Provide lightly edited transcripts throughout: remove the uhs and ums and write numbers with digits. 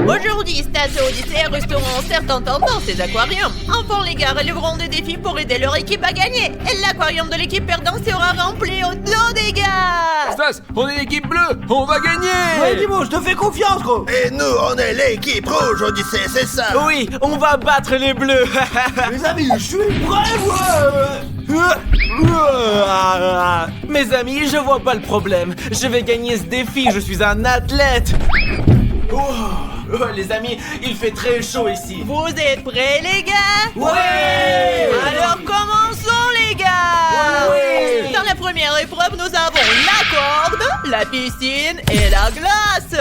Aujourd'hui, Stas et Odyssée resteront certes en dans ces aquariums. Enfin, les gars relèveront des défis pour aider leur équipe à gagner. Et l'aquarium de l'équipe perdante sera rempli au dos des gars. Stas, on est l'équipe bleue, on va gagner. Ouais, Dimo, je te fais confiance, gros. Et nous, on est l'équipe rouge, Odyssée, c'est ça. Oui, on va battre les bleus. Les amis, je suis prêt, moi. Mes amis, je vois pas le problème. Je vais gagner ce défi, je suis un athlète. Oh, les amis, il fait très chaud ici. Vous êtes prêts, les gars? Ouais! Alors commençons, les gars! Ouais! Dans la première épreuve, nous avons la corde, la piscine et la glace.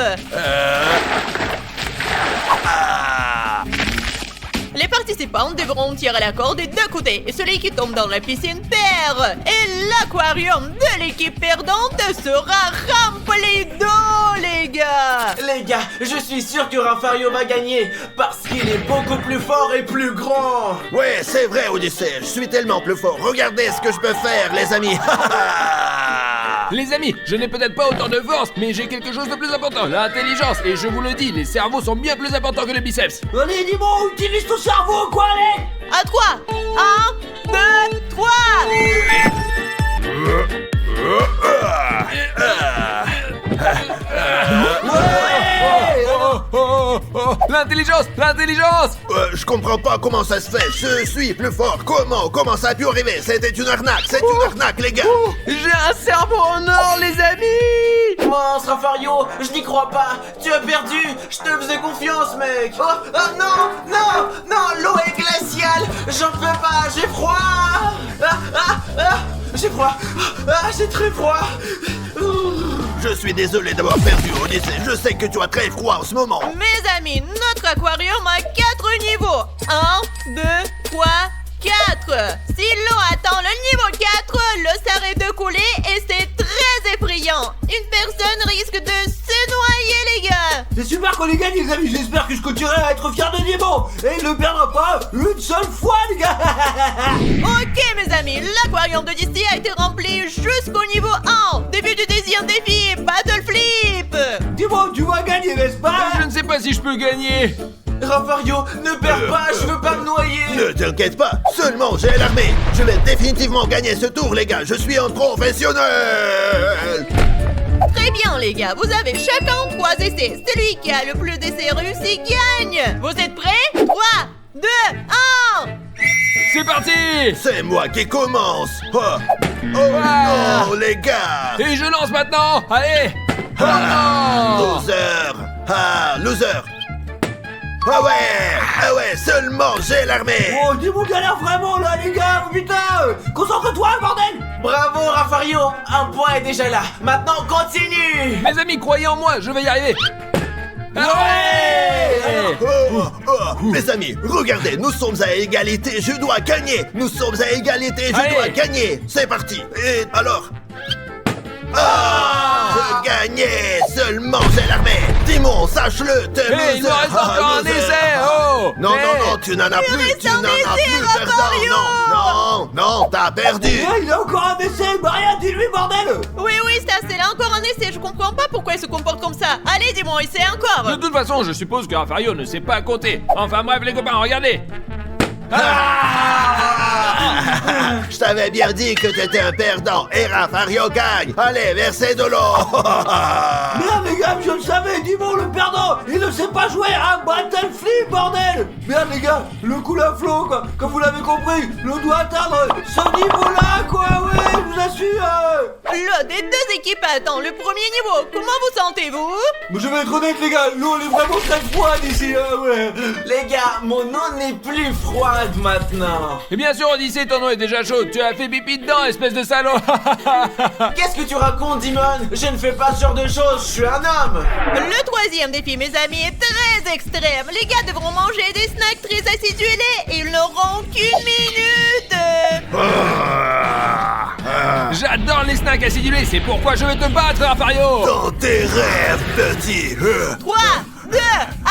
Les participants devront tirer la corde des deux côtés et celui qui tombe dans la piscine perd. Et l'aquarium de l'équipe perdante sera rempli d'eau, les gars. Les gars, je suis sûr que Rafario va gagner parce qu'il est beaucoup plus fort et plus grand. Ouais, c'est vrai, Odyssée, je suis tellement plus fort. Regardez ce que je peux faire, les amis. Les amis, je n'ai peut-être pas autant de force, mais j'ai quelque chose de plus important, l'intelligence. Et je vous le dis, les cerveaux sont bien plus importants que les biceps. Allez, Dimo, utilise ton cerveau, quoi, allez. À 3. 1, 2, 3. L'intelligence, l'intelligence. Je comprends pas comment ça se fait. Je suis plus fort. Comment ça a pu arriver? C'était une arnaque. C'est une arnaque, les gars. J'ai un cerveau en or, les amis. Mince, Rafario, je n'y crois pas. Tu as perdu. Je te faisais confiance, mec. Oh, non, l'eau est glaciale. J'en peux pas, j'ai froid. J'ai froid. J'ai très froid. Je suis désolé d'avoir perdu, Odyssée. Je sais que tu as très froid en ce moment. Mes amis, notre aquarium a 4 niveaux. 1, 2, 3, 4. Si l'eau atteint le niveau 4, l'eau s'arrête de couler et c'est très effrayant. Une personne risque de se noyer, les gars. C'est super qu'on ait gagné, les amis. J'espère que je continuerai à être fier de Dimo. Et il ne perdra pas une seule fois, les gars. Ok, mes amis, l'aquarium d'Odyssée a été rempli jusqu'au niveau 1. Début du deuxième défi, Battle Flip. Dimo, tu vas gagner, n'est-ce pas? Je ne sais pas si je peux gagner. Rafario, ne perds pas, je veux pas me noyer. Ne t'inquiète pas, seulement j'ai l'armée. Je vais définitivement gagner ce tour, les gars. Je suis un professionnel. Très bien, les gars, vous avez chacun 3 essais. Celui qui a le plus d'essais réussis gagne. Vous êtes prêts? 3, 2, 1. C'est parti. C'est moi qui commence. Non, les gars. Et je lance maintenant. Allez. Oh non. Loser. Ah ouais, seulement j'ai l'armée. Oh, Dimo galère vraiment, là, les gars. Putain, concentre-toi, bordel. Bravo, Rafario. Un point est déjà là. Maintenant, continue. Mes amis, croyez en moi, je vais y arriver. Mes amis, regardez, nous sommes à égalité, je dois gagner. Nous sommes à égalité, je dois gagner. C'est parti. Et alors? Je gagnais, seulement j'ai l'armée. Dimon, sache-le, t'es loser. Il me reste encore un essai. Oh. Non, tu n'en as plus, tu n'en as plus, perdant. Non, t'as perdu. Il a encore un essai, bah rien, dis-lui, bordel. Oui, Stas, c'est là encore un essai. Je comprends pas pourquoi il se comporte comme ça. Allez, dis-moi, essaie encore. De toute façon, je suppose que Rafario ne sait pas compter. Enfin bref, les copains, regardez. Je t'avais bien dit que t'étais un perdant. Et Rafario gagne. Allez, versez de l'eau. Merde, les gars, je le savais, Dimo, le perdant, il ne sait pas jouer à Battle Flip, bordel. Merde, les gars, le coup à flot, quoi. Comme vous l'avez compris, l'eau doit atteindre ce niveau-là, quoi, ouais, je vous assure. L'eau des 2 équipes attend le premier niveau. Comment vous sentez-vous? Mais je vais être honnête, les gars, l'eau elle est vraiment très froide ici, ouais. Les gars, mon eau n'est plus froide maintenant. Et bien sûr, Odyssée, ton eau est déjà chaude. Tu as fait pipi dedans, espèce de salaud. Qu'est-ce que tu racontes, Dimon? Je ne fais pas ce genre de choses, je suis un homme. Le 3e défi, mes amis, est très extrême. Les gars devront manger des snacks très acidulés et ils n'auront qu'une minute. J'adore les snacks acidulés, c'est pourquoi je vais te battre, Rafario. Dans tes rêves, petit. 3, 2, 1.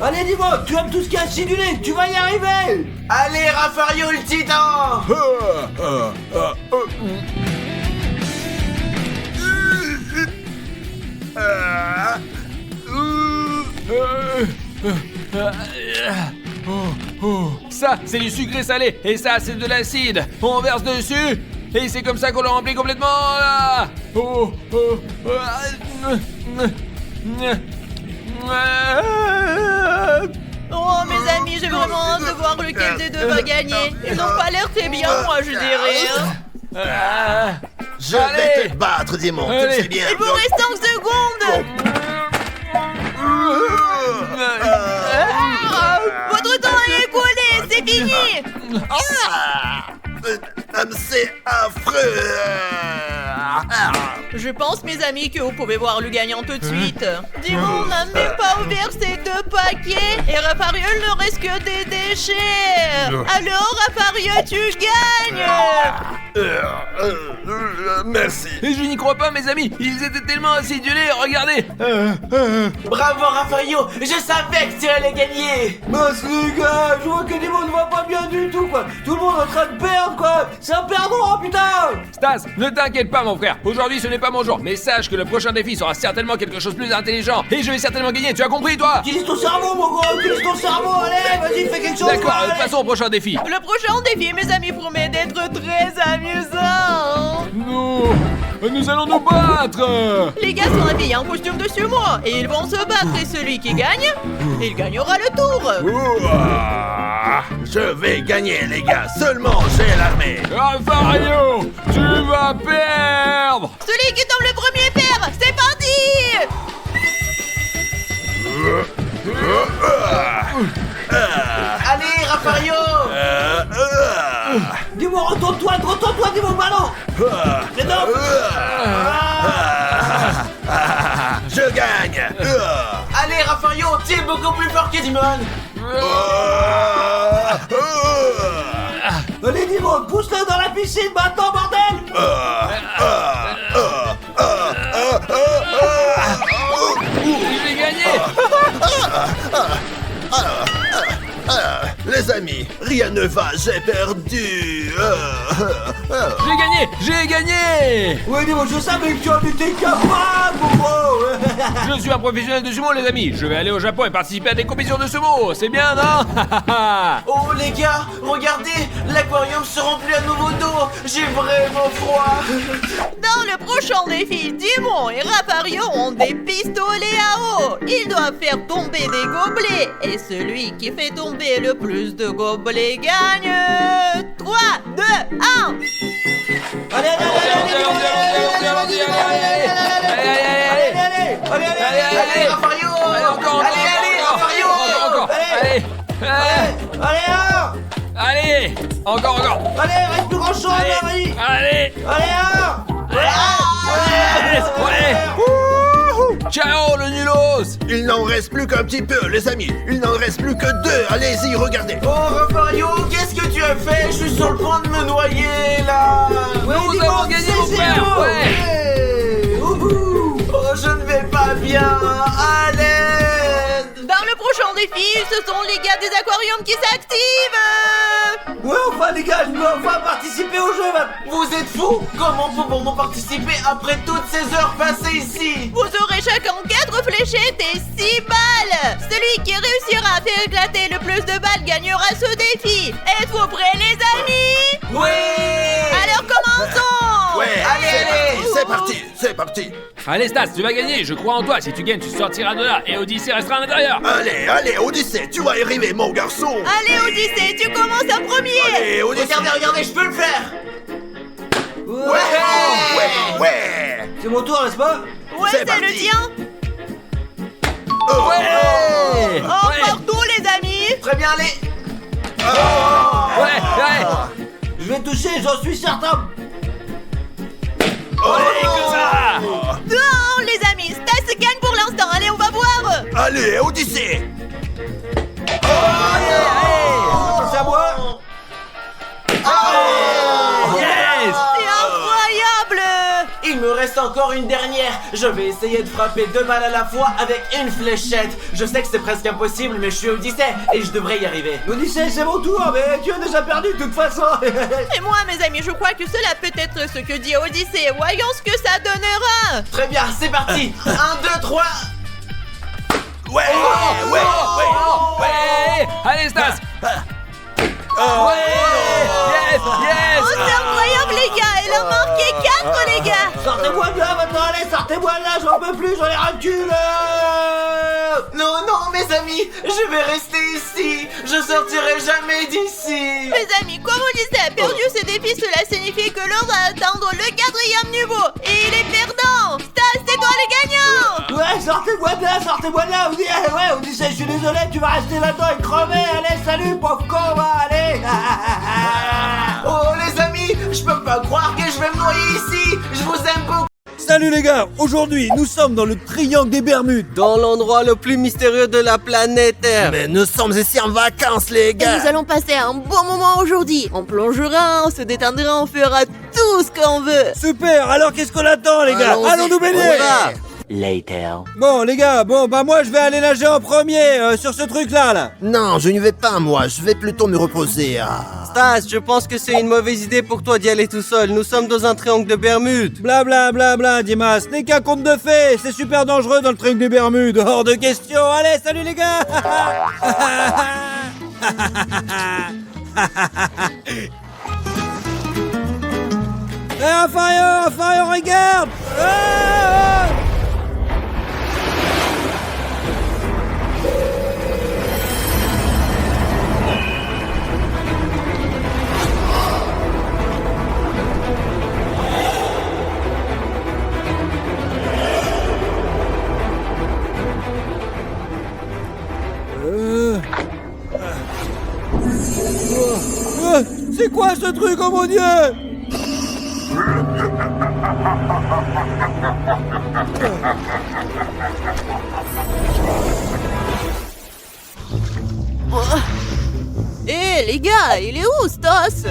Allez, dis-moi, tu aimes tout ce qui est acidulé, tu vas y arriver. Allez, Raffario le titan. Ça, c'est du sucré salé, et ça, c'est de l'acide. On verse dessus, et c'est comme ça qu'on le remplit complètement. Là. Oh, mes amis, j'ai vraiment hâte de voir lequel des deux va gagner. Ils n'ont pas l'air très bien, moi, je dirais. Hein. Je vais te battre, Dimon, tu le Allez. sais bien. Il vous reste 5 secondes. Votre temps est écoulé, c'est fini. C'est affreux. Je pense, mes amis, que vous pouvez voir le gagnant tout de suite. Dimon n'a même pas ouvert ses 2 paquets et Raffario ne reste que des déchets. Alors, Raffario, tu gagnes. Merci. Et je n'y crois pas, mes amis. Ils étaient tellement acidulés, regardez. Bravo, Raffario. Je savais que tu allais gagner. Mince les gars, je vois que Dimon ne va pas bien du tout, quoi. Tout le monde est en train de perdre, quoi. C'est un perdant, putain. Stas, ne t'inquiète pas, mon frère. Aujourd'hui, ce n'est pas mon jour. Mais sache que le prochain défi sera certainement quelque chose de plus intelligent. Et je vais certainement gagner, tu as compris, toi? Utilise ton cerveau, mon gros, utilise ton cerveau. Allez, vas-y, fais quelque chose. D'accord, allez. passons au prochain défi. Le prochain défi, mes amis, promet d'être très amusant. Nous allons nous battre. Les gars sont habillés en costume de sumo et ils vont se battre et celui qui gagne, il gagnera le tour. Je vais gagner, les gars. Seulement j'ai l'armée. Raffario, tu vas perdre. Celui qui tombe le premier perd, c'est parti. Allez, Raffario. Dis-moi, retourne-toi, dis-moi le ballon. Mais non. Je gagne. Allez, Raffario, tu es beaucoup plus fort que Dimon. Allez, Dimon, pousse-le dans la piscine maintenant, bordel. J'ai gagné. Les amis, rien ne va, j'ai perdu. J'ai gagné. Oui, Dimon, je savais que tu en étais capable, mon gros. Je suis un professionnel de sumo, les amis. Je vais aller au Japon et participer à des compétitions de sumo. C'est bien, non? Oh, les gars, regardez, l'aquarium se remplit à nouveau d'eau. J'ai vraiment froid. Dans le prochain défi, Dimon et Raffario ont des pistolets à eau. Ils doivent faire tomber des gobelets et celui qui fait tomber le plus de gobelets gagne. 3, 2, 1. Allez, Allez, Raffario. Encore. Raffario. Allez, encore. Allez, reste plus grand chose, vas-y. Allez. Ouais. Ciao, le nulos. Il n'en reste plus qu'un petit peu, les amis. Il n'en reste plus que 2. Allez-y, regardez. Oh, Raffario, qu'est-ce que tu as fait? Je suis sur le point de me noyer, là. Nous avons gagné, mon frère. Ouais. Au bout. Oh, je ne vais pas bien. Allez. Dans le prochain défi, ce sont les gars des aquariums qui s'activent. Ouais, enfin, les gars, je veux enfin participer au jeu, man. Vous êtes fous? Comment pouvons-nous participer après toutes ces heures passées ici? Vous aurez chacun 4 fléchettes et 6 balles. Celui qui réussira à faire éclater le plus de balles gagnera ce défi. Êtes-vous prêts, les amis? Oui. Alors commençons. Ouais, Allez. c'est parti. Allez, Stas, tu vas gagner. Je crois en toi. Si tu gagnes, tu sortiras de là. Et Odyssey restera à l'intérieur. Allez, Odyssey, tu vas y arriver, mon garçon. Allez, Odyssey, tu commences en premier. Allez, Odyssey. Regardez, je peux le faire. Ouais. C'est mon tour, n'est-ce pas? Ouais, c'est c'est parti. le tien. Ouais. Encore tout, les amis. Très bien, allez. Ouais. Je vais toucher, j'en suis certain. Allez, comme ça. Non, les amis, Stas gagne pour l'instant. Allez, on va voir. Allez, Odyssey. C'est à moi. Yes. C'est incroyable. Il me reste encore une dernière. Je vais essayer de frapper 2 balles à la fois avec une fléchette. Je sais que c'est presque impossible, mais je suis Odyssée et je devrais y arriver. Odyssée, c'est mon tour, mais tu as déjà perdu de toute façon. Et moi, mes amis, je crois que cela peut être ce que dit Odyssée. Voyons ce que ça donnera. Très bien, c'est parti. 1, 2, 3. Ouais, ouais, ouais. Ouais. Allez, Stas. Ouais. Yes, yes. Oh, c'est incroyable, les gars. Elle a marqué 4, les gars. Sortez-moi de là maintenant, allez, sortez-moi de là, j'en peux plus, j'en ai ras le cul là. Non, non, mes amis, je vais rester ici. Je sortirai jamais d'ici. Mes amis, comme Odyssée a perdu ses défis, cela signifie que l'on va atteindre le 4e niveau. Et il est perdant. Stas, c'est toi le gagnant. Ouais, sortez-moi de là, ouais, Odyssée, je suis désolé, tu vas rester là-dedans et crever, allez, salut, pauvre con, va, allez. Oh, les amis, je peux pas croire que je vais me noyer ici. Je vous aime beaucoup. Salut les gars, aujourd'hui nous sommes dans le triangle des Bermudes. Dans l'endroit le plus mystérieux de la planète Terre. Mais nous sommes ici en vacances, les Et gars. nous allons passer un bon moment aujourd'hui. On plongera, on se détendra, on fera tout ce qu'on veut. Super, alors qu'est-ce qu'on attend les gars? Allons-y, Allons nous baigner. on va. Bon les gars, moi je vais aller nager en premier sur ce truc là. Non, je n'y vais pas, moi. Je vais plutôt me reposer. Stas, je pense que c'est une mauvaise idée pour toi d'y aller tout seul. Nous sommes dans un triangle de Bermudes. Bla bla bla bla, Dimas, ce n'est qu'un conte de fées. C'est super dangereux dans le triangle des Bermudes. Hors de question. Allez, salut les gars. Raphaël, regarde. C'est quoi ce truc, oh mon Dieu? Eh les gars, il est où Stas?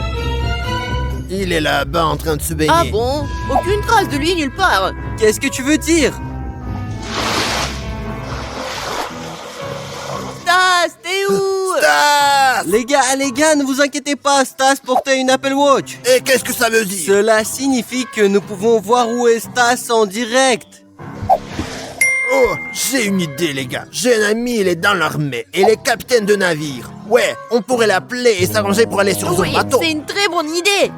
Il est là-bas en train de se baigner. Ah bon? Aucune trace de lui nulle part. Qu'est-ce que tu veux dire? Stas, t'es où? Stas! Les gars, ne vous inquiétez pas, Stas portait une Apple Watch. Et qu'est-ce que ça veut dire? Cela signifie que nous pouvons voir où est Stas en direct. Oh, j'ai une idée, les gars. J'ai un ami, il est dans l'armée. Et il est capitaine de navire. Ouais, on pourrait l'appeler et s'arranger pour aller sur son Oui, bateau. c'est une très bonne idée.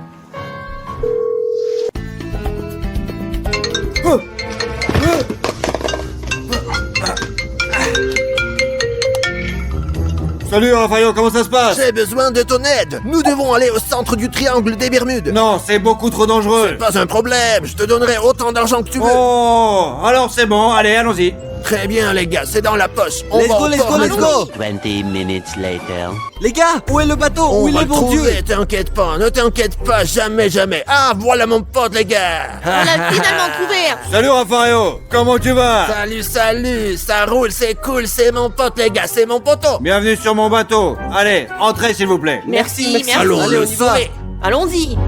Salut Raphaël, comment ça se passe? J'ai besoin de ton aide. Nous devons aller au centre du triangle des Bermudes. Non, c'est beaucoup trop dangereux. Pas un problème, je te donnerai autant d'argent que tu veux. Oh, alors c'est bon, allez, allons-y. Très bien, les gars, c'est dans la poche. On Let's va go, au let's port go, let's maintenant. go. 20 minutes later. Les gars, où est le bateau? On Où est va le le bon Dieu? trouver, t'inquiète pas, ne t'inquiète pas, jamais, jamais. Ah, voilà mon pote, les gars. On l'a finalement trouvé. Salut Raphaël, comment tu vas? Salut, ça roule, c'est cool, c'est mon pote, les gars, c'est mon poteau. Bienvenue sur mon bateau. Allez, entrez s'il vous plaît. Merci. Allons, Allez, on y va. sauver. Allons-y.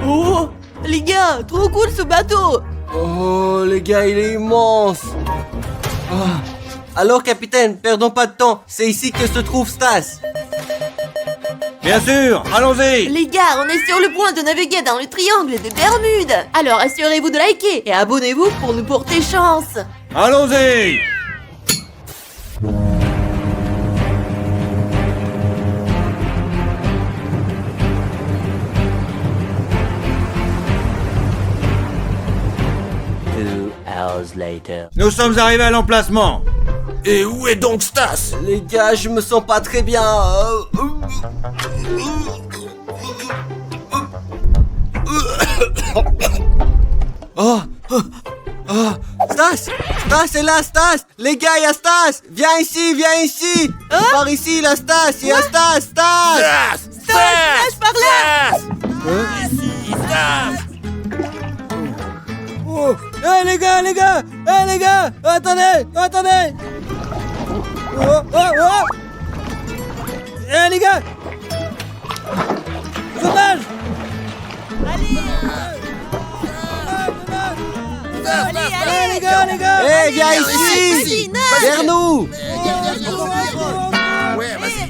Oh, les gars, trop cool ce bateau. Oh, les gars, il est immense. Ah. Alors, capitaine, perdons pas de temps. C'est ici que se trouve Stas. Bien sûr, allons-y. Les gars, on est sur le point de naviguer dans le triangle des Bermudes. Alors assurez-vous de liker et abonnez-vous pour nous porter chance. Allons-y. Later. Nous sommes arrivés à l'emplacement. Et où est donc Stas? Les gars, je me sens pas très bien. Stas! Stas est là, Stas! Les gars, il y a Stas! Viens ici, viens ici! Par ici, la Stas! Il y a Stas! Stas! Stas, par là! Oh. Hey les gars, attendez! Oh. Hey les gars! Sauvetage! Allez. Allez, les gars, les gars. Eh, viens ici. Vas-y, nage. Vers nous. Ouais, vas-y.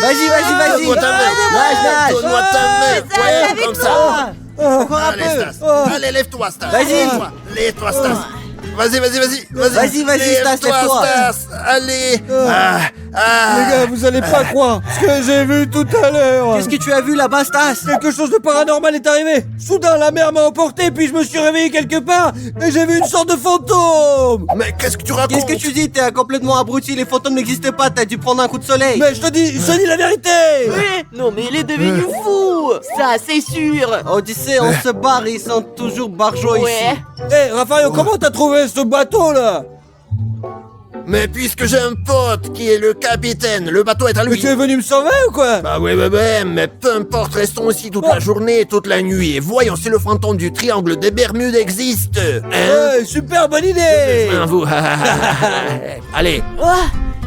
Vas-y, vas-y. Donne-moi ta main. Nage. Donne-moi ta main. Ça, Ouais, avec comme toi. ça. Encore un Allez, peu. Stas. Allez, lève-toi, Stas. Vas-y. Lève-toi, Stas. Vas-y. Vas-y, Stas, lève-toi. Stas. Allez. Les gars, vous allez pas croire ce que j'ai vu tout à l'heure. Qu'est-ce que tu as vu là-bas, Stas? Quelque chose de paranormal est arrivé. Soudain, la mer m'a emporté, puis je me suis réveillé quelque part et j'ai vu une sorte de fantôme. Mais qu'est-ce que tu racontes? Qu'est-ce que tu dis? T'es complètement abruti, les fantômes n'existent pas, t'as dû prendre un coup de soleil. Mais je te dis la vérité. Ouais. Non mais il est devenu fou. Ça c'est sûr. Odyssée, on se barre, ils sont toujours barjots Ouais. ici. Eh, Raphaël, comment t'as trouvé ce bateau là? Mais puisque j'ai un pote qui est le capitaine, le bateau est à Mais lui. tu es venu me sauver ou quoi? Bah ouais, mais peu importe, restons ici toute la journée et toute la nuit et voyons si le fantôme du triangle des Bermudes existe. Hein? Ouais, super bonne idée. À vous. Allez.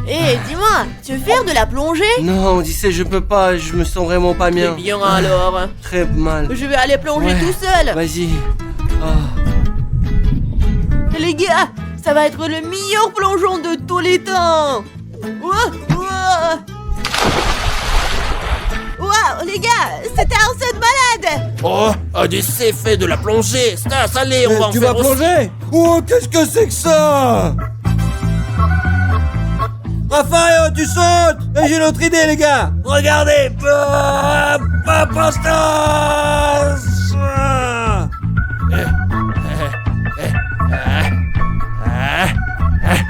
Eh, dis-moi, tu veux faire de la plongée? Non, Odyssée, je peux pas, je me sens vraiment pas bien. Eh bien alors. Très mal. Je vais aller plonger Ouais. tout seul. Vas-y. Oh. Les gars, ça va être le meilleur plongeon de tous les temps. Waouh, les gars, c'était un saut de malade. Oh, Odyssée fait de la plongée. Stas, allez, on va en Tu faire vas aussi. plonger? Oh, qu'est-ce que c'est que ça? Raphaël, tu sautes. Et j'ai une autre idée, les gars. Regardez. Papa Stas.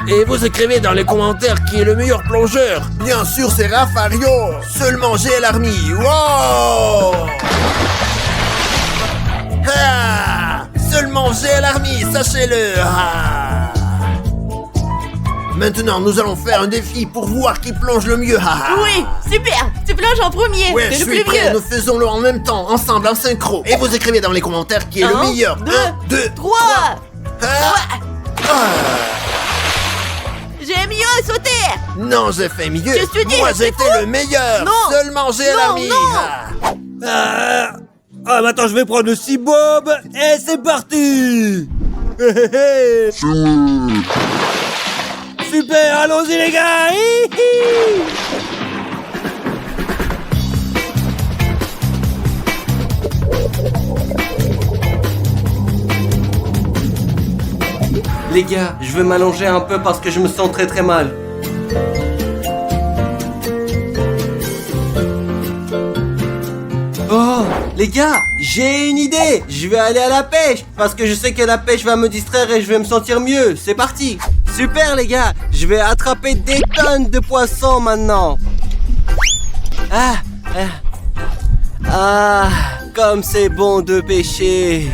Et vous écrivez dans les commentaires qui est le meilleur plongeur. Bien sûr, c'est Rafario. Seulement j'ai l'armée. Wow! Seulement j'ai l'armée, sachez-le. Maintenant, nous allons faire un défi pour voir qui plonge le mieux. Oui, super. Tu plonges en premier. Ouais, T'es je le suis plus prêt. vieux. Nous faisons-le en même temps, ensemble, en synchro. Et vous écrivez dans les commentaires qui est le 1, meilleur. 2, 1, 2, 3. J'ai mieux sauté. Non, j'ai fait mieux. Qu'est-ce que tu dis? Moi, C'est j'étais faux. le meilleur. Non. Seulement j'ai Non, l'armée. non. Maintenant, je vais prendre le cibob et c'est parti. Super, allons-y les gars. Hihi. Les gars, je vais m'allonger un peu parce que je me sens très très mal. Oh, les gars, j'ai une idée. Je vais aller à la pêche parce que je sais que la pêche va me distraire et je vais me sentir mieux. C'est parti. Super les gars, je vais attraper des tonnes de poissons maintenant. Comme c'est bon de pêcher.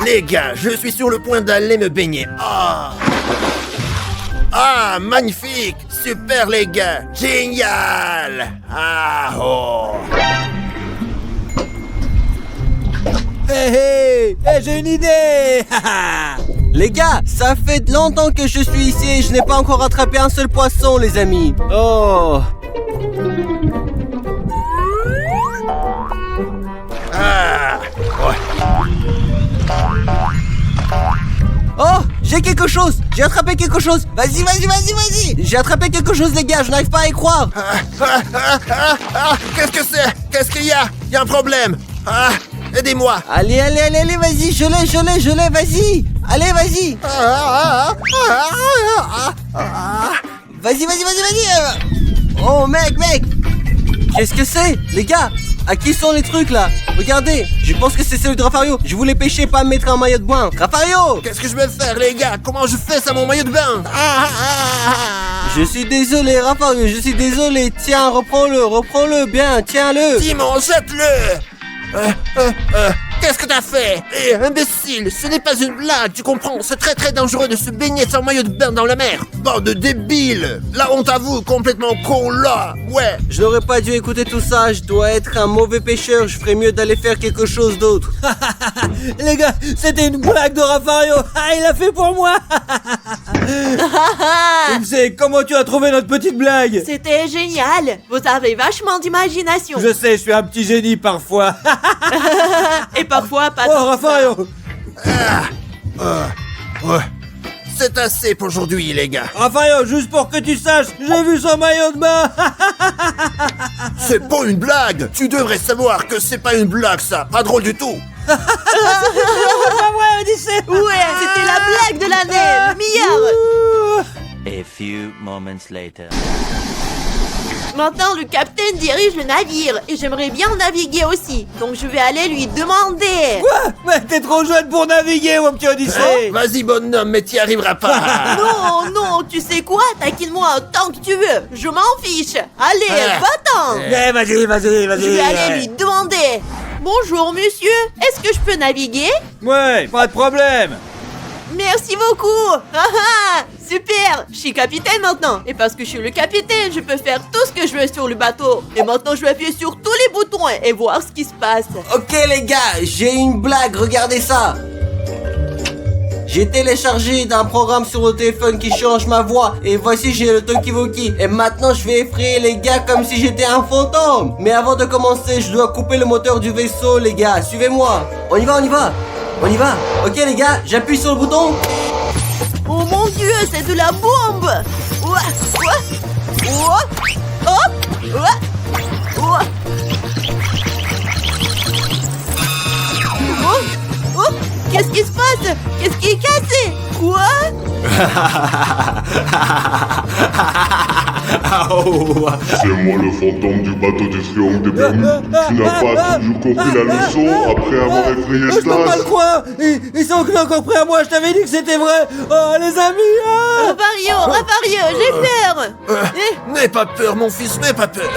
Les gars, je suis sur le point d'aller me baigner. Magnifique. Super les gars. Génial. Hey, j'ai une idée. Les gars, ça fait longtemps que je suis ici et je n'ai pas encore attrapé un seul poisson, les amis. Oh. Oh, j'ai quelque chose. J'ai attrapé quelque chose. Vas-y. J'ai attrapé quelque chose, les gars. Je n'arrive pas à y croire. Qu'est-ce que c'est? Qu'est-ce qu'il y a? Il y a un problème. Aidez-moi. Allez, vas-y. Je l'ai, vas-y. Allez, vas-y. Vas-y. Oh, mec. Qu'est-ce que c'est? Les gars, à qui sont les trucs là? Regardez, je pense que c'est celui de Rafario. Je voulais pêcher, pas me mettre un maillot de bain. Rafario! Qu'est-ce que je vais faire, les gars? Comment je fais ça, mon maillot de bain? Je suis désolé, Rafario, je suis désolé. Tiens, reprends-le, bien, tiens-le. Simon, jette-le! Qu'est-ce que t'as fait? Imbécile, ce n'est pas une blague, tu comprends? C'est très très dangereux de se baigner sans maillot de bain dans la mer. Bande de débiles! La honte à vous, complètement con là! Ouais! Je n'aurais pas dû écouter tout ça, je dois être un mauvais pêcheur, je ferais mieux d'aller faire quelque chose d'autre. Les gars, c'était une blague de Rafario. Il l'a fait pour moi. Tu sais, comment tu as trouvé notre petite blague? C'était génial. Vous avez vachement d'imagination. Je sais, je suis un petit génie parfois. Et parfois pas Oh, tant que ça. Rafario, Ouais. C'est assez pour aujourd'hui, les gars. Raphaël, juste pour que tu saches, j'ai vu son maillot de bain. C'est pas une blague. Tu devrais savoir que c'est pas une blague, ça. Pas drôle du tout. Ah ouais, Odyssée. Ouais, c'était la blague de l'année, le meilleur. A few moments later. Maintenant, le capitaine dirige le navire et j'aimerais bien naviguer aussi. Donc je vais aller lui demander. Quoi? Mais t'es trop jeune pour naviguer, mon petit Odyssée. Vas-y, bonhomme, mais t'y arriveras pas. Non, non, tu sais quoi? Taquine-moi autant que tu veux. Je m'en fiche. Allez, Ah. va-t'en. Eh, vas-y, vas-y. Je vais aller lui demander. Bonjour, monsieur. Est-ce que je peux naviguer? Ouais, pas de problème. Merci beaucoup. Ah ah, super. Je suis capitaine maintenant. Et parce que je suis le capitaine, je peux faire tout ce que je veux sur le bateau. Et maintenant, je vais appuyer sur tous les boutons et voir ce qui se passe. Ok les gars, j'ai une blague, regardez ça. J'ai téléchargé d'un programme sur le téléphone qui change ma voix. Et voici, j'ai le talkie-walkie. Et maintenant, je vais effrayer les gars comme si j'étais un fantôme. Mais avant de commencer, je dois couper le moteur du vaisseau, les gars. Suivez-moi. On y va. Ok les gars, j'appuie sur le bouton. Oh mon dieu, c'est de la bombe. Ouah. Hop. Ouah. Oh. Qu'est-ce qui se passe? Qu'est-ce qui est cassé? Quoi? C'est moi le fantôme du bateau du triomphe des Bermudes. Tu n'as pas toujours compris la leçon après avoir effrayé Je peux pas le Stas. croire. Ils sont encore prêts à moi, je t'avais dit que c'était vrai. Oh, les amis. Ravario, j'ai peur. N'aie pas peur, mon fils, n'aie pas peur.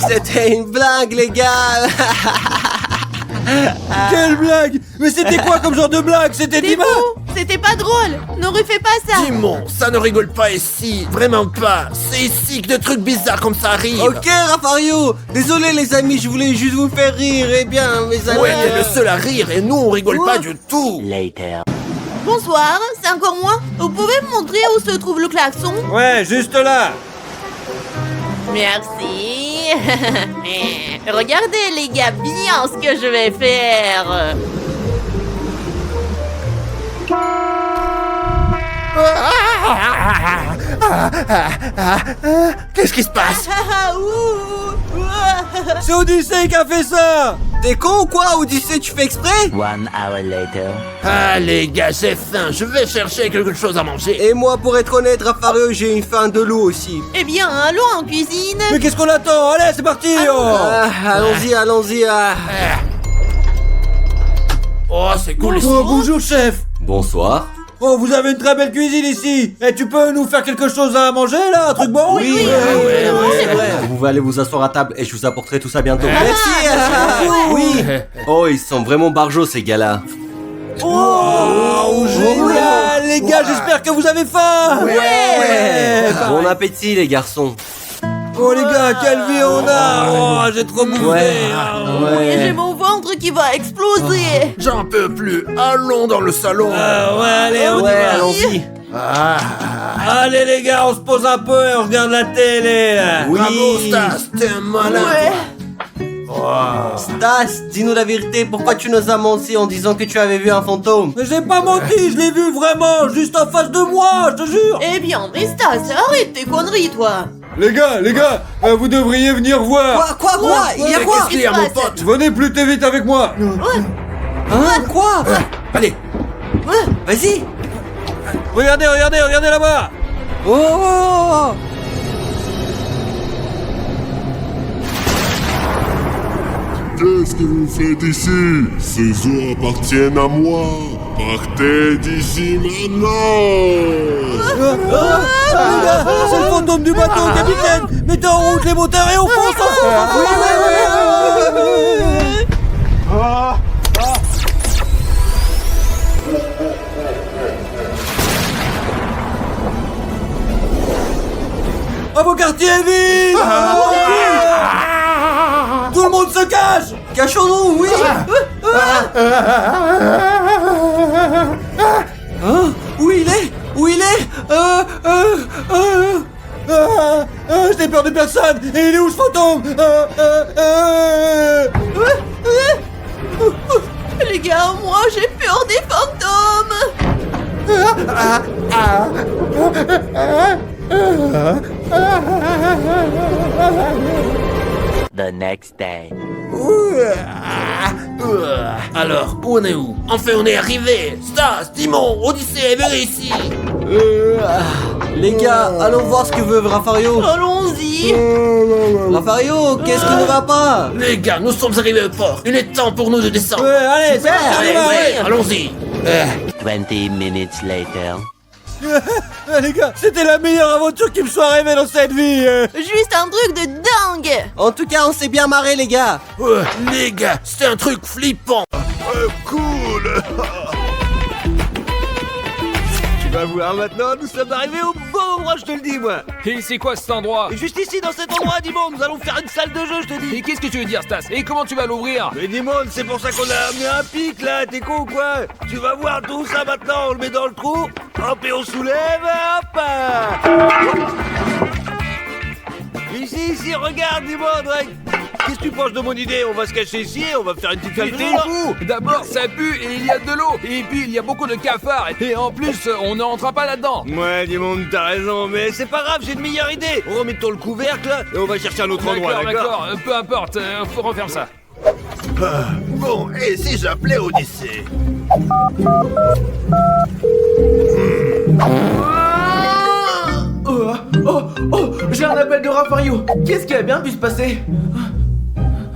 C'était une blague les gars. Quelle blague. Mais c'était quoi comme genre de blague? C'était T'es Dima? fou. C'était pas drôle. Ne refais pas ça. Dimon, ça ne rigole pas ici, vraiment pas. C'est ici que des trucs bizarres comme ça arrivent. Ok Rafario, désolé les amis, je voulais juste vous faire rire. Eh bien mes amis. Ouais, t'es le seul à rire et nous on rigole pas du tout. Later. Bonsoir, c'est encore moi. Vous pouvez me montrer où se trouve le klaxon? Ouais, juste là. Merci. Regardez les gars bien ce que je vais faire. Qu'est-ce qui se passe? C'est Odyssée qui a fait ça. T'es con ou quoi Odyssée, tu fais exprès? 1 hour later. Ah les gars, j'ai faim, je vais chercher quelque chose à manger. Et moi pour être honnête Rafario, j'ai une faim de loup aussi. Eh bien, allons en cuisine. Mais qu'est-ce qu'on attend? Allez, c'est parti. Allons-y. Oh, c'est cool ici. Oh, bonjour, chef. Bonsoir. Oh, vous avez une très belle cuisine ici. Et tu peux nous faire quelque chose à manger, là? Un truc bon? Oui. Vous allez vous asseoir à table et je vous apporterai tout ça bientôt. Merci. Oui. Oh, ils sont vraiment barjots ces gars-là. Oh, génial. Les gars, j'espère que vous avez faim. Ouais. Bon appétit les garçons. Oh, les gars, quelle vie on a. Oh, j'ai trop bouffé. Et j'ai mon ventre qui va exploser. J'en peux plus, allons dans le salon. Ouais, allez, on y va. Allons-y. Allez, les gars, on se pose un peu et on regarde la télé, là. Bravo Stas, t'es un malin. Stas, dis-nous la vérité, pourquoi tu nous as menti en disant que tu avais vu un fantôme? Mais j'ai pas menti, je l'ai vu vraiment, juste en face de moi, je te jure. Eh bien, mais Stas, arrête tes conneries, toi. Les gars, vous devriez venir voir. Quoi Il y a Mais quoi? qu'est-ce qu'il y a, mon pote? Venez plus vite avec moi. Hein? Quoi? Allez, Vas-y. Regardez là-bas. Oh. Qu'est-ce que vous faites ici? Ces eaux appartiennent à moi. Partez d'ici maintenant. C'est le fantôme du bateau, capitaine. Mettez en route les moteurs et on fonce. À vos quartiers, vite. Tout le monde se cache. Cachons-nous, oui. Hein? Où il est? J'ai peur de personne. Et il est où ce fantôme? les gars, moi j'ai peur des fantômes. The next day. Alors, on est où? Enfin, on est arrivé. Stas, Timon, Odyssée, venez ici. Les gars, allons voir ce que veut Raffario. Allons-y. Raffario, qu'est-ce qui ne va pas? Les gars, nous sommes arrivés au port. Il est temps pour nous de descendre. Ouais, allez, c'est Allez, parti, ouais, allons-y. 20 minutes later. Ah, les gars, c'était la meilleure aventure qui me soit arrivée dans cette vie. Juste un truc de dingue. En tout cas, on s'est bien marré, les gars. Les gars, c'était un truc flippant. Cool. Tu vas voir maintenant, nous sommes arrivés au bon endroit, je te le dis, moi. Et c'est quoi cet endroit? Et juste ici, dans cet endroit, Dimon, nous allons faire une salle de jeu, je te dis. Et qu'est-ce que tu veux dire, Stas? Et comment tu vas l'ouvrir? Mais Dimon, c'est pour ça qu'on a amené un pic, là, t'es con ou quoi? Tu vas voir tout ça maintenant, on le met dans le trou, hop, et on soulève, hop. Ici, regarde, Dimon, ouais. Qu'est-ce que tu penses de mon idée? On va se cacher ici et on va faire une petite Mais salle de t'es jeu, là. fou! D'abord, ça pue et il y a de l'eau. Et puis, il y a beaucoup de cafards. Et en plus, on ne rentrera pas là-dedans. Ouais, Dimon, t'as raison, mais c'est pas grave, j'ai une meilleure idée. Remettons le couvercle et on va chercher un autre endroit, D'accord, peu importe. Faut refaire ça. Bon, et si j'appelais Odyssée? Oh, j'ai un appel de Raffario. Qu'est-ce qui a bien pu se passer?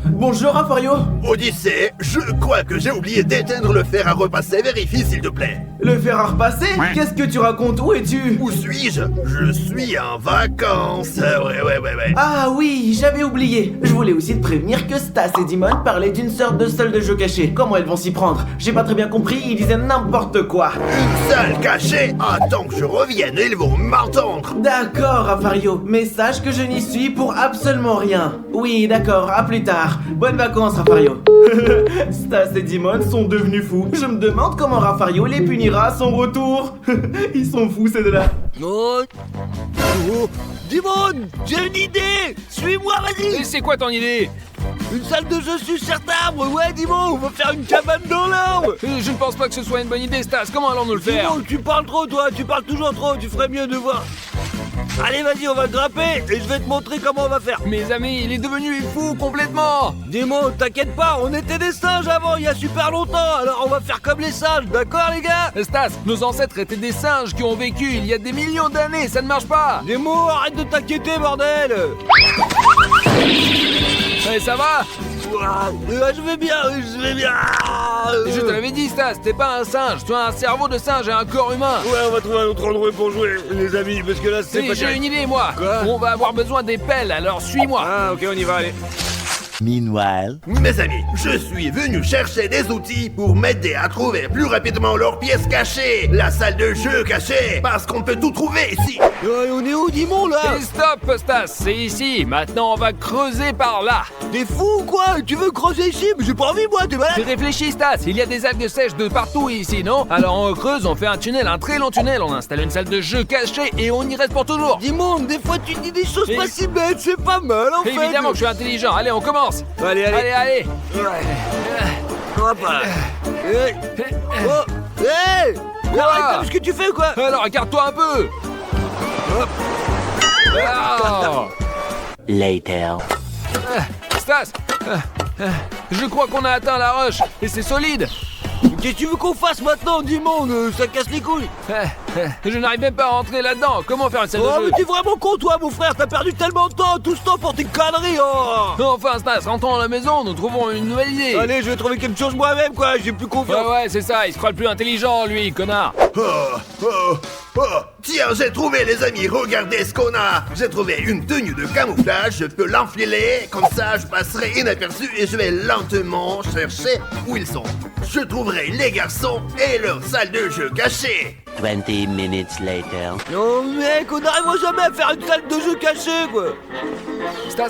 Bonjour Raffario. Odyssée, je crois que j'ai oublié d'éteindre le fer à repasser. Vérifie s'il te plaît. Le fer à repasser? Qu'est-ce que tu racontes? Où es-tu? Où suis-je? Je suis en vacances. Ouais. Ah oui, j'avais oublié. Je voulais aussi te prévenir que Stas et Dimon parlaient d'une sorte de salle de jeu cachée. Comment elles vont s'y prendre? J'ai pas très bien compris, ils disaient n'importe quoi. Une salle cachée? Attends que je revienne, ils vont m'entendre. D'accord Raffario, mais sache que je n'y suis pour absolument rien. Oui, d'accord, à plus tard. Bonnes vacances Raffario. Stas et Dimon sont devenus fous. Je me demande comment Raffario les punira à son retour. Ils sont fous ces deux-là. Oh, Dimon, j'ai une idée. Suis-moi, vas-y. Et c'est quoi ton idée? Une salle de jeu sur cet arbre. Ouais, Dimon, on va faire une cabane dans l'arbre. Je ne pense pas que ce soit une bonne idée, Stas. Comment allons-nous le faire? Dimon, tu parles trop, toi. Tu parles toujours trop. Tu ferais mieux de voir. Allez, vas-y, on va grimper et je vais te montrer comment on va faire. Mes amis, il est devenu fou complètement. Dimon, t'inquiète pas, on était des singes avant, il y a super longtemps, alors on va faire comme les singes, d'accord les gars? Stas, nos ancêtres étaient des singes qui ont vécu il y a des millions d'années, ça ne marche pas. Dimon, arrête de t'inquiéter, bordel. Et ça va? Je vais bien. Je te l'avais dit, Stas, t'es pas un singe, tu as un cerveau de singe et un corps humain. Ouais, on va trouver un autre endroit pour jouer, les amis, parce que là c'est pas J'ai une idée, moi. Quoi? On va avoir besoin des pelles, alors suis-moi. Ah, ok, on y va, allez. Meanwhile. Mes amis, je suis venu chercher des outils pour m'aider à trouver plus rapidement leurs pièces cachées. La salle de jeu cachée, parce qu'on peut tout trouver ici. On est où, Dimon, là? Et stop, Stas, c'est ici. Maintenant, on va creuser par là. T'es fou ou quoi? Tu veux creuser ici? Mais j'ai pas envie, moi, t'es malade? Réfléchis, Stas, il y a des algues sèches de partout ici, non? Alors on creuse, on fait un tunnel, un très long tunnel, on installe une salle de jeu cachée et on y reste pour toujours. Dimon, des fois tu dis des choses Et- pas si bêtes, c'est pas mal, en fait. Évidemment que je suis intelligent, allez, on commence. Allez. Allez. Hop là. Oh, hey! Quoi? Arrête, t'as vu ce que tu fais ou quoi? Alors, regarde-toi un peu. Hop. Ah. Later. Stas, je crois qu'on a atteint la roche et c'est solide. Qu'est-ce que tu veux qu'on fasse maintenant, Dimon? Ça casse les couilles. Je n'arrive même pas à rentrer là-dedans. Comment faire une salle Oh, de mais jeu? t'es vraiment con, toi, mon frère. T'as perdu tellement de temps, tout ce temps pour tes conneries. Oh. Enfin, Stas, rentrons à la maison, nous trouvons une nouvelle idée. Allez, je vais trouver quelque chose moi-même, quoi. J'ai plus confiance. Ouais, c'est ça, il se croit le plus intelligent, lui, connard. Tiens, j'ai trouvé les amis, regardez ce qu'on a. J'ai trouvé une tenue de camouflage, je peux l'enfiler, comme ça je passerai inaperçu et je vais lentement chercher où ils sont. Je trouverai les garçons et leur salle de jeu cachée. 20 minutes later. Non, mec, on n'arrivera jamais à faire une salle de jeu cachée, quoi. Stas,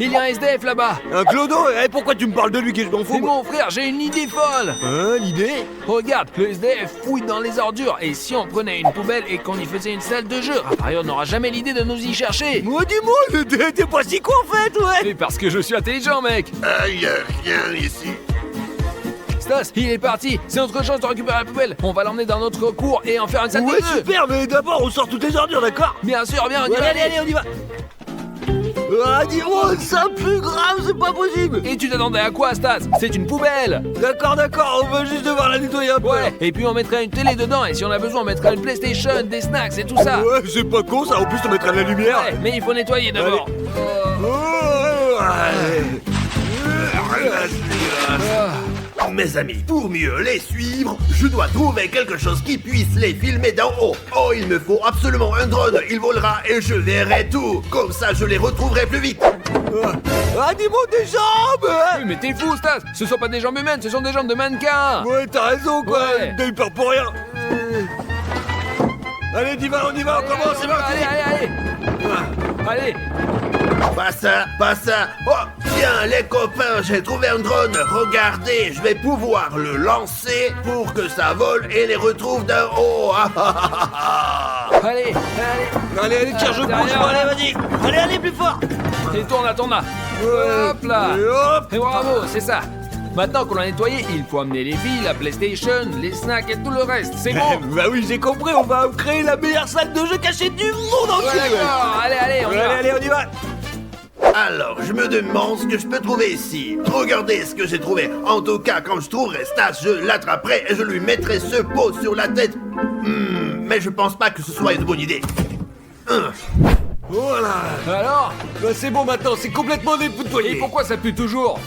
il y a un SDF là-bas. Un clodo? Pourquoi tu me parles de lui, que je m'en fous? Mais mon frère, j'ai une idée folle. Hein, l'idée? Regarde, le SDF fouille dans les ordures. Et si on prenait une poubelle et qu'on y faisait une salle de jeu, Raffario n'aura jamais l'idée de nous y chercher. Moi, dis-moi, t'es pas si con, en fait, ouais. Et parce que je suis intelligent, mec. Y a rien ici. Stas, il est parti. C'est notre chance de récupérer la poubelle. On va l'emmener dans notre cour et en faire une salle Ouais, des œufs. super, mais d'abord, on sort toutes les ordures, d'accord? Bien sûr, bien, on y va. Allez, on y va. Ah, dis-moi, ça pue grave, c'est pas possible. Et tu t'attendais à quoi, Stas? C'est une poubelle. D'accord, on va juste devoir la nettoyer un peu. Ouais, et puis on mettra une télé dedans, et si on a besoin, on mettra une PlayStation, des snacks et tout ça. Ouais, c'est pas con ça, en plus on mettra de la lumière. Ouais, mais il faut nettoyer d'abord. Mes amis, pour mieux les suivre, je dois trouver quelque chose qui puisse les filmer d'en haut. Oh, il me faut absolument un drone, il volera et je verrai tout. Comme ça, je les retrouverai plus vite. Ah, dis-moi des jambes. Oui, mais t'es fou, Stas. Ce sont pas des jambes humaines, ce sont des jambes de mannequin. Ouais, t'as raison, quoi. Ouais. T'as eu peur pour rien. Allez, on y va, on commence, c'est parti. Allez. Pas ça. Oh, tiens, les copains, j'ai trouvé un drone. Regardez, je vais pouvoir le lancer pour que ça vole et les retrouve d'en haut. Allez. Allez, tiens, je bouge, allez, vas-y. Allez, plus fort. Et tourne là. Hop là. Et hop. Et bravo, c'est ça. Maintenant qu'on l'a nettoyé, il faut amener les billes, la PlayStation, les snacks et tout le reste. C'est bon? Bah oui, j'ai compris, on va créer la meilleure salle de jeu cachée du monde entier. Ouais, d'accord. Allez, on y va. Allez, on y va. Alors, je me demande ce que je peux trouver ici. Regardez ce que j'ai trouvé. En tout cas, quand je trouverai Stas, je l'attraperai et je lui mettrai ce pot sur la tête. Mais je pense pas que ce soit une bonne idée. Voilà. Alors? Bah c'est bon maintenant, c'est complètement Et dépouillé. pourquoi ça pue toujours?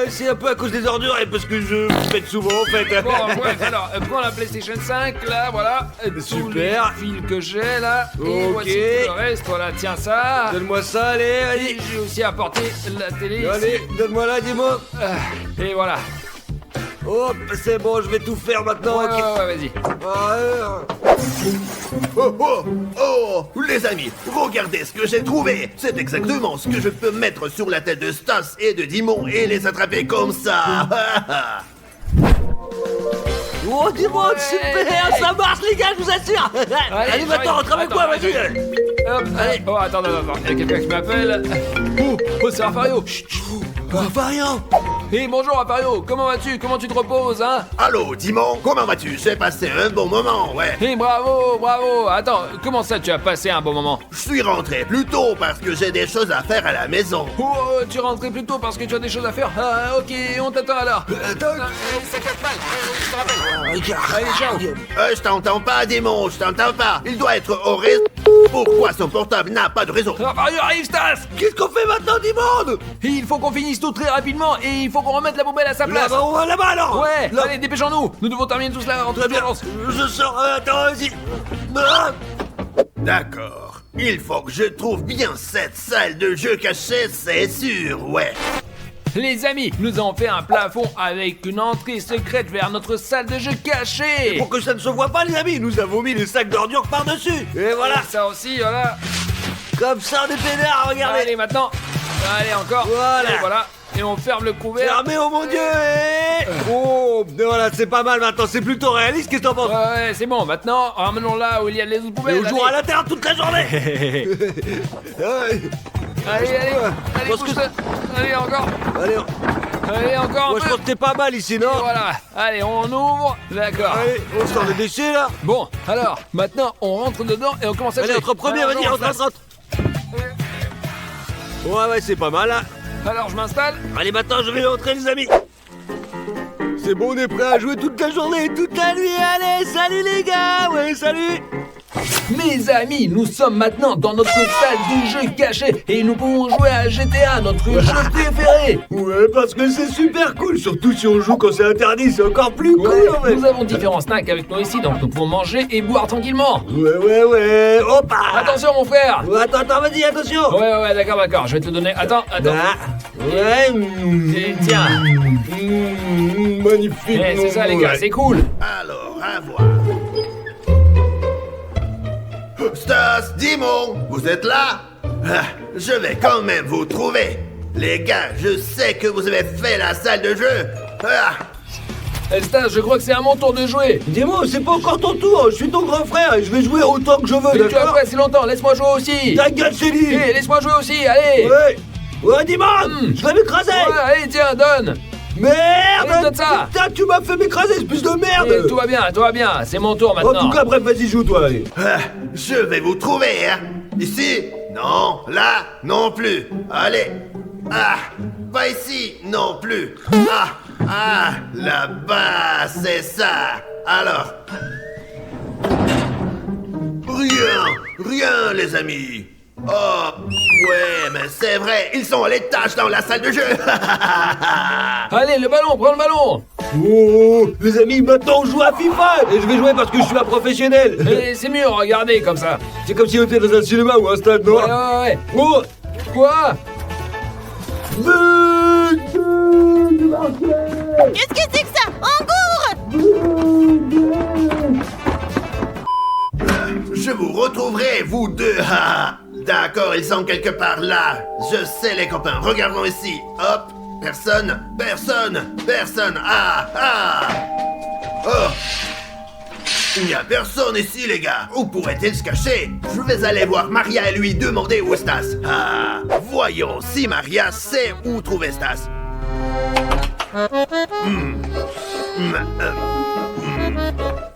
C'est un peu à cause des ordures et parce que je pète souvent en fait. Bon, ouais, alors, prends la PlayStation 5, là, voilà. Super. Tous les fils que j'ai, là. Et Ok. voici tout le reste, voilà, tiens ça. Donne-moi ça, allez, Et allez. j'ai aussi apporté la télé Allez, ici. donne-moi là, dis-moi. Et voilà. Hop, c'est bon, je vais tout faire maintenant. Ouais, ok. vas-y. Oh, les amis, regardez ce que j'ai trouvé. C'est exactement ce que je peux mettre sur la tête de Stas et de Dimon et les attraper comme ça. Oh, dis-moi, Ouais. super, ça marche les gars, je vous assure. Allez, maintenant, rentre avec moi, vas-y. Hop, allez. Oh, attends. Il y a quelqu'un qui m'appelle. Oh, c'est Rafario. Chut. Variant. Hey, bonjour Rafario, comment vas-tu? Comment tu te reposes, hein? Allô, Dimon, comment vas-tu? J'ai passé un bon moment, ouais. Hey, bravo. Attends, comment ça tu as passé un bon moment? Je suis rentré plus tôt parce que j'ai des choses à faire à la maison. Oh, tu rentrais plus tôt parce que tu as des choses à faire? Ah, ok, on t'attend alors. Ça casse mal, je te rappelle. Allez, ciao. Je t'entends pas, Dimon, je t'entends pas. Il doit être au réseau. Pourquoi son portable n'a pas de réseau? Rafario arrive, Stas! Qu'est-ce qu'on fait maintenant, Dimon? Et il faut qu'on finisse tout très rapidement et il faut qu'on remette la poubelle à sa place. Là-bas, on va là-bas alors. Ouais, Là. allez, dépêchons-nous. Nous devons terminer tout cela en Très bien, urgence. je sors, attends, vas-y. Ah. D'accord. Il faut que je trouve bien cette salle de jeu cachée, c'est sûr, ouais. Les amis, nous avons fait un plafond avec une entrée secrète vers notre salle de jeu cachée. Pour que ça ne se voit pas, les amis, nous avons mis les sacs d'ordures par-dessus. Et voilà, Et ça aussi, voilà. comme ça, on est pédard, regardez. Allez, maintenant. Allez, encore. Voilà. Et voilà. Et on ferme le couvert. Fermé, oh mon dieu. Oh, voilà, c'est pas mal maintenant, c'est plutôt réaliste, qu'est-ce que t'en penses? Ouais, c'est bon. Maintenant, ramenons là où il y a les autres Et poubelles. on jouera à allez. la terre toute la journée. Ouais. Allez, pense que- pousse-le. Allez, encore. Allez, Allez, encore moi un je peu. pense que t'es pas mal ici, non? Voilà. Allez, on ouvre. D'accord. Allez, on sort les déchets là. Bon, alors, maintenant, on rentre dedans et on commence à Allez, jouer. entre premier, Alors, vas-y, je rentre. m'installe. Ouais, c'est pas mal là. Alors, je m'installe. Allez, maintenant je vais entrer, les amis. C'est bon, on est prêt à jouer toute la journée et toute la nuit. Allez, salut les gars. Ouais, salut. Mes amis, nous sommes maintenant dans notre salle de jeu cachée et nous pouvons jouer à GTA, notre jeu préféré. Ouais, parce que c'est super cool, surtout si on joue quand c'est interdit, c'est encore plus Ouais, cool en fait. nous avons différents snacks avec nous ici, donc nous pouvons manger et boire tranquillement. Ouais. Hop. Attention, mon frère. Attends, vas-y, attention. Ouais, d'accord, je vais te donner... Attends. Ouais. Et tiens. Magnifique. Eh, c'est ça, les gars, c'est cool. Alors, à voir. Stas, Dimon, vous êtes là? Je vais quand même vous trouver. Les gars, je sais que vous avez fait la salle de jeu. Stas, je crois que c'est à mon tour de jouer. Dis-moi, c'est pas encore ton tour, je suis ton grand frère et je vais jouer autant que je veux, Tu as d'accord? joué assez longtemps, laisse-moi jouer aussi. Ta gueule, Céline. Eh, laisse-moi jouer aussi, allez. Ouais, Dimon, je vais m'écraser. Ouais, allez, tiens, donne. Merde! Donne ça. Putain, tu m'as fait m'écraser, espèce de merde! Eh, tout va bien, c'est mon tour En maintenant. tout cas, bref, vas-y, joue, toi, allez. Ah, je vais vous trouver, hein. Ici? Non. Là? Non plus. Allez. Ah, pas ici? Non plus. Là-bas, c'est ça. Alors. Rien, les amis. Oh, ouais, mais c'est vrai, ils sont à l'étage dans la salle de jeu. Allez, le ballon, prends le ballon. Oh, les amis, maintenant on joue à FIFA! Et je vais jouer parce que je suis un professionnel! Et c'est mieux, regardez comme ça. C'est comme si on était dans un cinéma ou un stade, non? Ouais. Oh! Quoi? Qu'est-ce que c'est que ça? Angour! Je vous retrouverai, vous deux. D'accord, ils sont quelque part là. Je sais, les copains, regardons ici. Hop, personne. Oh! Il n'y a personne ici, les gars. Où pourrait-il se cacher? Je vais aller voir Maria et lui demander où est Stas. Voyons si Maria sait où trouver Stas.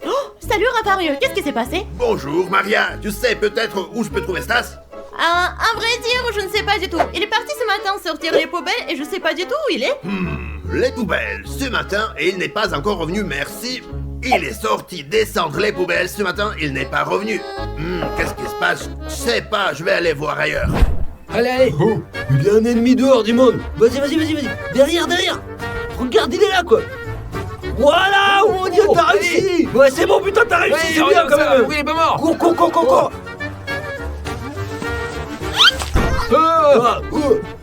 Oh, salut Rafario, qu'est-ce qui s'est passé? Bonjour, Maria. Tu sais peut-être où je peux trouver Stas? À vrai dire, je ne sais pas du tout. Il est parti ce matin sortir les poubelles et je sais pas du tout où il est. Les poubelles ce matin et il n'est pas encore revenu, merci. Il est sorti descendre les poubelles ce matin, il n'est pas revenu. Qu'est-ce qui se passe? Je sais pas, je vais aller voir ailleurs. Allez. Oh, il y a un ennemi dehors, Dimon! Vas-y! Derrière! Regarde, il est là, quoi! Voilà! Oh mon dieu, t'as réussi! Ouais, c'est bon, putain, t'as réussi, c'est bien quand même! Oui, il est pas mort. Cours!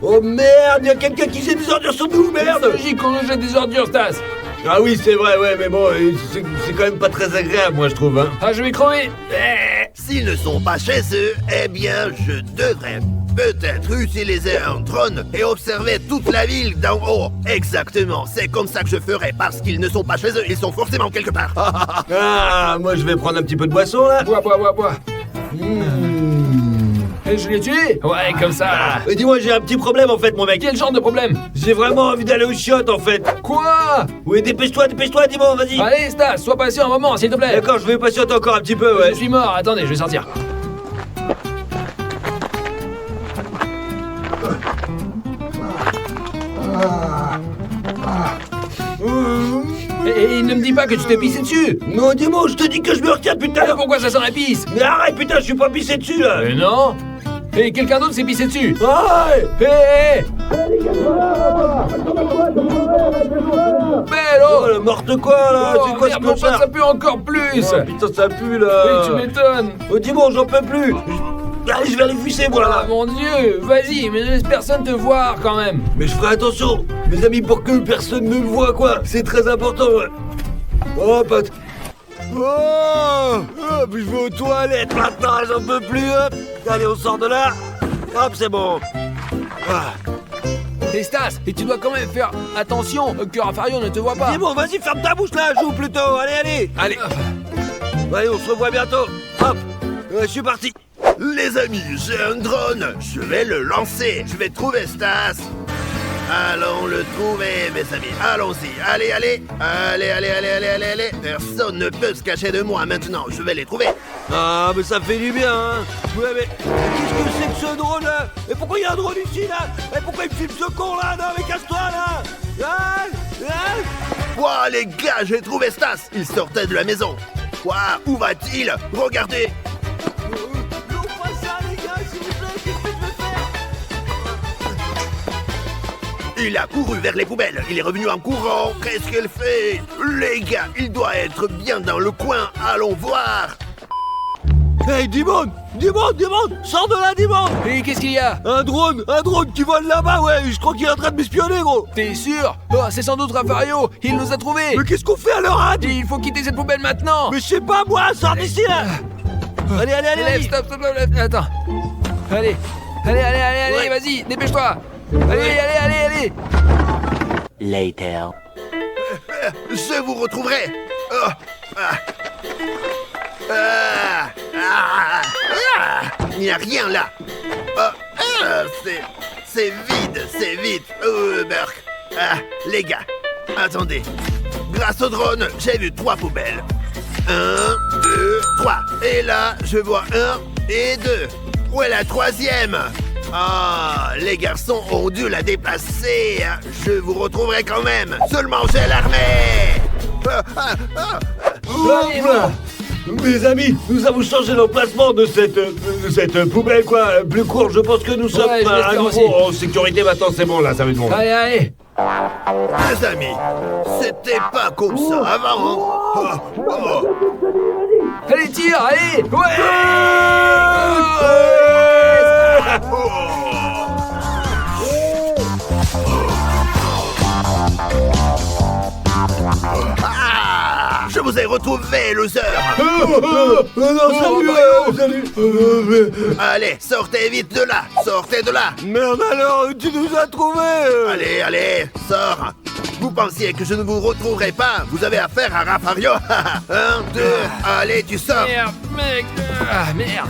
Oh merde, y'a quelqu'un qui jette des ordures sur nous, merde! C'est logique qu'on nous jette des ordures, Stas. Ah oui, c'est vrai, ouais, mais bon, c'est quand même pas très agréable, moi, je trouve, hein. Ah, je vais crever. S'ils ne sont pas chez eux, eh bien, je devrais peut-être utiliser un drone et observer toute la ville d'en haut. Exactement, c'est comme ça que je ferai, parce qu'ils ne sont pas chez eux, ils sont forcément quelque part. Ah, moi, je vais prendre un petit peu de boisson, là. Bois. Et je l'ai tué. Ouais, comme ça. Et dis-moi, j'ai un petit problème, en fait, mon mec. Quel genre de problème? J'ai vraiment envie d'aller aux chiottes, en fait. Quoi? Oui, dépêche-toi, dis-moi, vas-y. Allez, Stas, sois patient un moment, s'il te plaît. D'accord, je vais patienter encore un petit peu, ouais. Je suis mort, attendez, je vais sortir. Et ne me dis pas que tu t'es pissé dessus. Non, dis-moi, je te dis que je me retiens, putain. Pourquoi ça sent la pisse? Mais arrête, putain, je suis pas pissé dessus, là. Mais non. Et quelqu'un d'autre s'est pissé dessus. Ouais. Hé. Bello. Oh, n'importe quoi, là. C'est quoi ce merde, clochard? ça pue encore plus. Oh, putain, ça pue, là. Oui, tu m'étonnes. Oh, dis-moi, j'en peux plus. Allez, je vais aller fuisser, moi, Ah là. mon dieu, vas-y, mais ne laisse personne te voir quand même. Mais je ferai attention, mes amis, pour que personne ne me voit, quoi. C'est très important, ouais. Oh, pote. Puis je vais aux toilettes maintenant, j'en peux plus, hop. Allez, on sort de là. Hop, c'est bon. Et Stas, et tu dois quand même faire attention que Rafario ne te voit pas. C'est bon, vas-y, ferme ta bouche, là, joue plutôt. Allez. Allez, on se revoit bientôt. Hop, je suis parti. Les amis, j'ai un drone, je vais le lancer, je vais trouver Stas. Allons le trouver, mes amis, allons-y, allez. Personne ne peut se cacher de moi maintenant, je vais les trouver. Ah, mais ça fait du bien, hein. Ouais, mais qu'est-ce que c'est que ce drone, là? Et pourquoi il y a un drone ici, là? Et pourquoi il filme ce con, là? Non, mais casse-toi, là. Ouah, les gars, j'ai trouvé Stas, il sortait de la maison. Ouah, où va-t-il? Regardez. Non, pas ça, les gars, s'il vous plaît, qu'est-ce que je vais faire? Il a couru vers les poubelles, il est revenu en courant, qu'est-ce qu'il fait? Les gars, il doit être bien dans le coin, allons voir. Hey, Dimon, sors de là, Dimon. Et qu'est-ce qu'il y a? Un drone qui vole là-bas, ouais, je crois qu'il est en train de m'espionner, gros. T'es sûr? Oh, c'est sans doute Rafario, il nous a trouvés. Mais qu'est-ce qu'on fait alors, hein? Et il faut quitter cette poubelle maintenant. Mais je sais pas, moi, sors d'ici, là. Allez. Stop, attends. Allez, Ouais. vas-y, dépêche-toi. Allez. Later. Je vous retrouverai. Il n'y a rien là. C'est vide. Burk. Les gars, Attendez. Grâce au drone, j'ai vu 3 poubelles. 1, 2, 3. Et là, je vois 1 et 2. Où est la 3e? Ah, les garçons ont dû la déplacer. Je vous retrouverai quand même. Seulement j'ai l'armée. Hop là. Mes amis, nous avons changé l'emplacement de cette poubelle, quoi. Plus court, je pense que nous sommes Ouais, je à l'espère nouveau aussi. en sécurité. Maintenant, c'est bon, là, ça va être bon. Allez, allez. Les amis, c'était pas comme ça avant. Hein. Allez, tire, allez. Ouais. Ah, je vous ai retrouvé, loser. Salut. Allez, sortez vite de là. Sortez de là. Merde alors, tu nous as trouvés. Allez, allez, sors. Vous pensiez que je ne vous retrouverais pas? Vous avez affaire à Rafario. 1, 2, allez, tu sors. Merde, mec. Ah, merde.